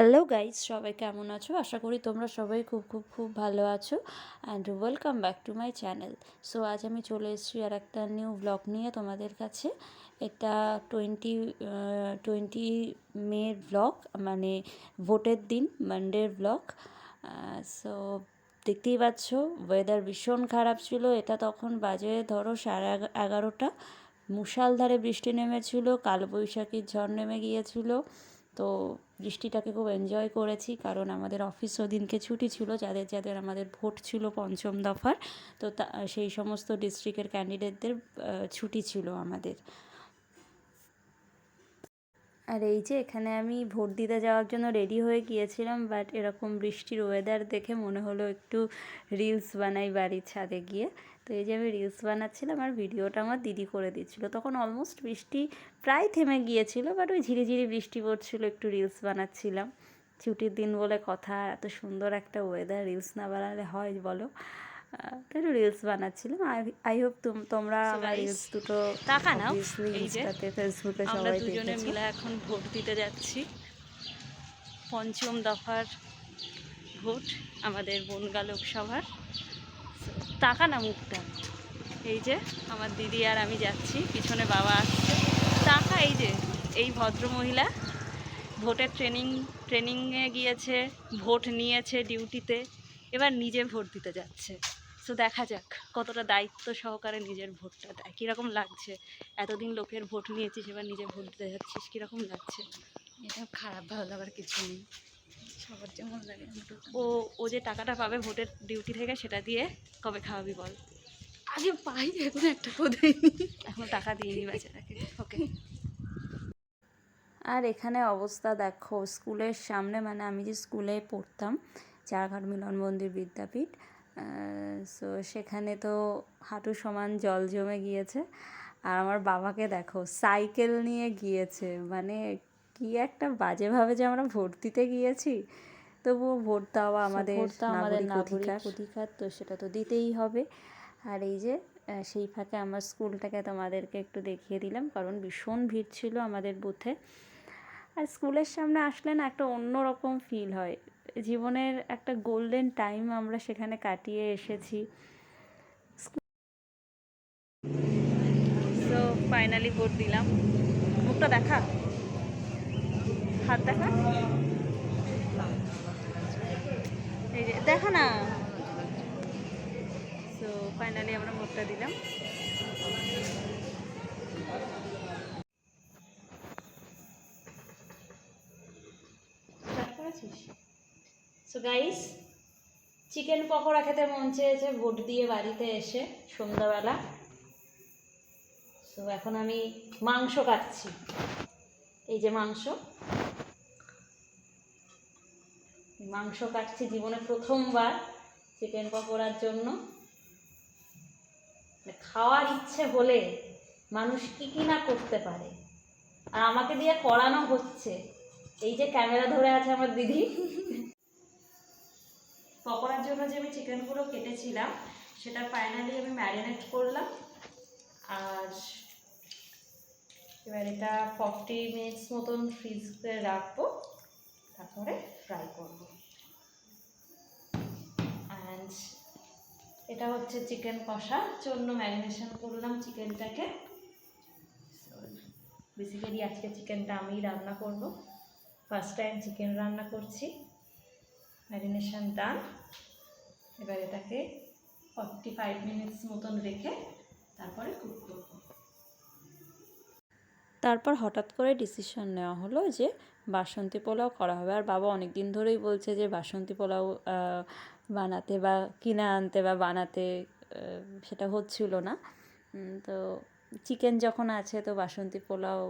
Hello guys, সবাই কেমন আছো? আশা করি তোমরা সবাই খুব খুব খুব ভালো আছো and welcome back to my channel. So আজ আমি চলে এসেছি আর একটা নিউ ব্লগ নিয়ে তোমাদের কাছে। এটা টোয়েন্টি মের ব্লগ, মানে ভোটের দিন মানডের ব্লগ। সো দেখতেই পাচ্ছ ওয়েদার ভীষণ খারাপ ছিল। এটা তখন বাজে ধরো 11:30। মুষলধারে বৃষ্টি নেমেছিল, কালবৈশাখীর ঝড় নেমে গিয়েছিল। তো বৃষ্টিটাকে খুব এনজয় করেছি, কারণ আমাদের অফিস ওদিনকে ছুটি ছিল, যাদের যাদের আমাদের ভোট ছিল পঞ্চম দফার। তো সেই সমস্ত ডিস্ট্রিক্টের ক্যান্ডিডেটদের ছুটি ছিল আমাদের। আর এই যে এখানে আমি ভোট দিতে যাওয়ার জন্য রেডি হয়ে গিয়েছিলাম, বাট এরকম বৃষ্টির ওয়েদার দেখে মনে হলো একটু রিলস বানাই বাড়ির ছাদে গিয়ে। তো এই যে আমি রিলস বানাচ্ছিলাম আর ভিডিওটা আমার দিদি করে দিচ্ছিলো। তখন অলমোস্ট বৃষ্টি প্রায় থেমে গিয়েছিল, বাট ওই ঝিরিঝিরি বৃষ্টি পড়ছিল, একটু রিলস বানাচ্ছিলাম। ছুটির দিন বলে কথা, এত সুন্দর একটা ওয়েদার, রিলস না বানালে হয় বলো? তো একটু রিলস বানাচ্ছিলাম। আই হোপ তোমরা আমার রিলস দুটো টাকা নাও। অবভিয়াসলি এই যে ইনস্টাতে, ফেসবুকে আমরা সবাই দুজনে দেখেছো। মিলে এখন ভোট দিতে যাচ্ছি, পঞ্চম দফার ভোট আমাদের বনগাঁ লোকসভার। টাকা না মুখটা। এই যে আমার দিদি আর আমি যাচ্ছি, পিছনে বাবা আসছে। টাকা এই যে এই ভদ্রমহিলা ভোটের ট্রেনিংয়ে গিয়েছে, ভোট নিয়েছে ডিউটিতে, এবার নিজে ভোট দিতে যাচ্ছে। তো দেখা যাক কতটা দায়িত্ব সহকারে নিজের ভোটটা দেয়, কীরকম লাগছে। এতদিন লোকের ভোট নিয়েছিস, এবার নিজে ভোট দিতে যাচ্ছিস, কীরকম লাগছে? এটা খারাপ ভালো লাগার কিছু নেই, সবার যেমন লাগে। ও ও যে টাকাটা পাবে ভোটের ডিউটি থেকে, সেটা দিয়ে কবে খাওয়াবি বল? আগে পাই, এখন একটা দেয়নি, এখনো টাকা দিইনি বেচারাকে। ওকে। আর এখানে অবস্থা দেখো, স্কুলের সামনে, মানে আমি যে স্কুলে পড়তাম, চারঘাট মিলন মন্দির বিদ্যাপীঠ, সো সেখানে তো হাঁটু সমান জল জমে গিয়েছে। আর আমার বাবাকে দেখো সাইকেল নিয়ে গিয়েছে, মানে কি একটা বাজেভাবে যে আমরা ভোট দিতে গিয়েছি। তবুও ভোট দেওয়া আমাদের নাগরিক অধিকার, তো সেটা তো দিতেই হবে। আর এই যে সেই ফাঁকে আমার স্কুলটাকে তোমাদেরকে একটু দেখিয়ে দিলাম, কারণ ভীষণ ভিড় ছিল আমাদের বুথে। আর স্কুলের সামনে আসলে না একটা অন্যরকম ফিল হয়, জীবনের একটা গোল্ডেন টাইম আমরা সেখানে কাটিয়ে এসেছি। তো ফাইনালি ভোট দিলাম। মুখটা দেখা, হাত দেখা, এই যে দেখা না। সো ফাইনালি আমরা ভোটটা দিলাম। সো গাইস, চিকেন পকোড়া খেতে মন চেয়েছে ভোট দিয়ে বাড়িতে এসে সন্ধ্যাবেলা। সো এখন আমি মাংস কাটছি, এই যে মাংস কাটছি জীবনে প্রথমবার চিকেন পকোড়ার জন্য। খাওয়ার ইচ্ছে হলে মানুষ কি কি না করতে পারে, আর আমাকে দিয়ে করানো হচ্ছে। এই যে ক্যামেরা ধরে আছে আমার দিদি। পকোড়ার জন্য যে আমি চিকেনগুলো কেটেছিলাম, সেটা ফাইনালি আমি ম্যারিনেট করলাম। আর এবার এটা 40 মিনিটস মতন ফ্রিজে রাখবো, তারপরে ফ্রাই করবো। অ্যান্ড এটা হচ্ছে চিকেন কষার জন্য ম্যারিনেশন করলাম চিকেনটাকে। বেসিক্যালি আজকে চিকেনটা আমিই রান্না করব, ফার্স্ট টাইম চিকেন রান্না করছি। ম্যারিনেশন ডান। এবার এটাকে 45 মিনিটস মতন রেখে তারপরে কুক করব। তারপর হঠাৎ করে ডিসিশন নেওয়া হলো যে বাসন্তী পোলাও করা হবে। আর বাবা অনেক দিন ধরেই বলছে যে বাসন্তী পোলাও বানাতে বা কিনে আনতে বা বানাতে, সেটা হচ্ছিল না। তো চিকেন যখন আছে তো বাসন্তী পোলাও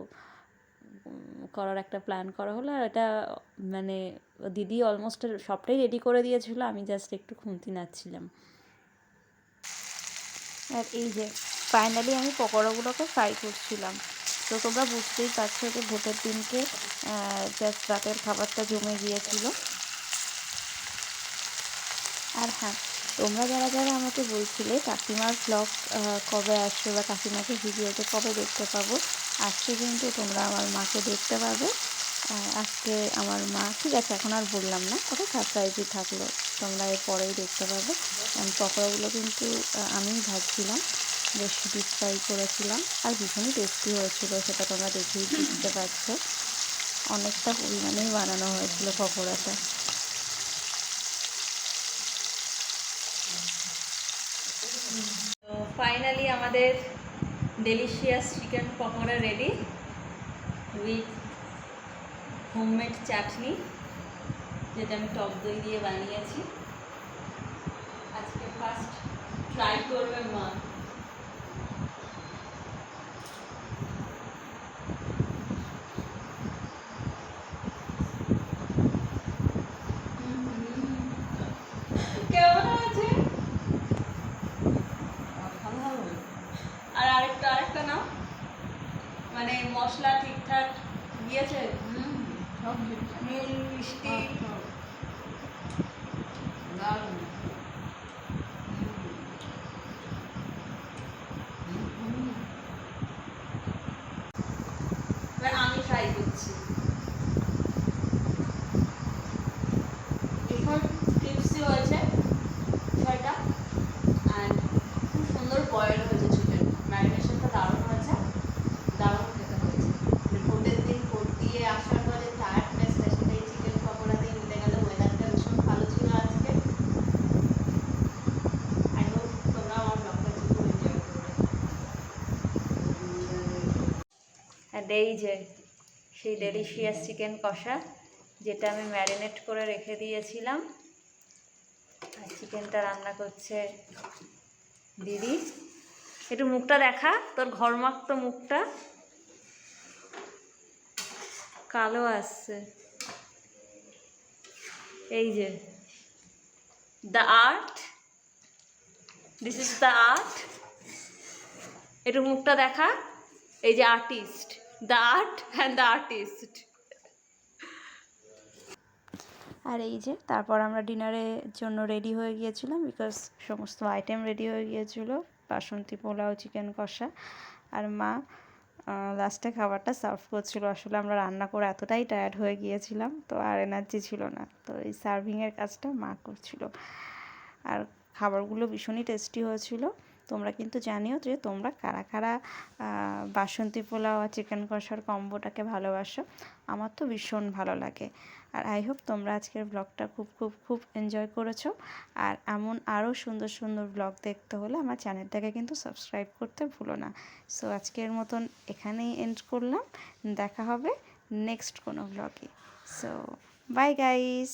করার একটা প্ল্যান করা হলো। আর এটা মানে দিদি অলমোস্ট সবটাই রেডি করে দিয়েছিল, আমি জাস্ট একটু খুন্তি নাড়ছিলাম। আর এই যে ফাইনালি আমি পকোড়াগুলোকে ফ্রাই করছিলাম। তো তোমরা বুঝতেই পারছো যে ভোটের দিনকে জাস্ট রাতের খাবারটা জমে গিয়েছিল। আর হ্যাঁ, তোমরা যারা যারা আমাকে বলছিলে কাকিমার ব্লগ কবে আসবে বা কাকিমাকে ভিডিওতে কবে দেখতে পাবো, আজকে কিন্তু তোমরা আমার মাকে দেখতে পাবে। আজকে আমার মা, ঠিক আছে এখন আর বললাম না, ওটা সারপ্রাইজই থাকলো, তোমরা এর পরেই দেখতে পাবে। পকোড়াগুলো কিন্তু আমিই ভাজছিলাম, বেশ ডিপ ফ্রাই করেছিলাম, আর ভীষণই টেস্টি হয়েছিল, সেটা তোমরা দেখেই বুঝতে পারছো। অনেকটা পরিমাণেই বানানো হয়েছিল পকোড়াটা। তো ফাইনালি আমাদের delicious chicken pakora ready with homemade chutney, যেটা আমি টক দই দিয়ে বানিয়েছি। আজকে ফার্স্ট ট্রাই করবে মা। কেমন আছে? আর আরেকটা নাও, মানে মশলা ঠিকঠাক দিয়েছে, নুন মিষ্টি। এবার আমি ট্রাই করছি। ভীষণ ক্রিপসি হয়েছে বিষয়টা, অ্যান্ড খুব সুন্দর বয়েল হয়েছে চিকেন, ম্যারিনেশনটা দারুণ হয়েছে, দারুণ খেতে হয়েছে। ভোটের দিন ভোট দিয়ে আসার পরে টায়ার্ডনেসটা সেটা এই চিকেন পকোড়াতেই মিটে গেল। ওয়েদারটা ভীষণ ভালো ছিল আজকে। আই হোপ তোমরা আমার ব্লগটা খুব এনজয় করবে। অ্যান্ড এই যে সেই ডেলিশিয়াস চিকেন কষা, যেটা আমি ম্যারিনেট করে রেখে দিয়েছিলাম। আর চিকেনটা রান্না করছে দিদি। একটু মুখটা দেখা, তোর ঘরমাক্ত মুখটা কালো আসছে। এই যে the art, this is the art. একটু মুখটা দেখা, এই যে artist, the art and the artist. আর এই যে তারপর আমরা ডিনারের জন্য রেডি হয়ে গিয়েছিলাম, বিকজ সমস্ত আইটেম রেডি হয়ে গিয়েছিলো, বাসন্তী পোলাও, চিকেন কষা, আর মা লাস্টে খাবারটা সার্ভ করছিল। আসলে আমরা রান্না করে এতটাই টায়ার্ড হয়ে গিয়েছিলাম, তো আর এনার্জি ছিল না, তো এই সার্ভিংয়ের কাজটা মা করছিল। আর খাবারগুলো ভীষণই টেস্টি হয়েছিল। তোমরা কিন্তু জানিও যে তোমরা কারা কারা বাসন্তী পোলাও আর চিকেন কষার কম্বোটাকে ভালোবাসো। আমার তো ভীষণ ভালো লাগে। আর আই হোপ তোমরা আজকের ব্লগটা খুব খুব খুব এনজয় করেছো। আর এমন আরও সুন্দর সুন্দর ব্লগ দেখতে হলে আমার চ্যানেলটাকে কিন্তু সাবস্ক্রাইব করতে ভুলো না। সো আজকের মতন এখানেই এন্ড করলাম, দেখা হবে নেক্সট কোনো ব্লগে। So bye guys.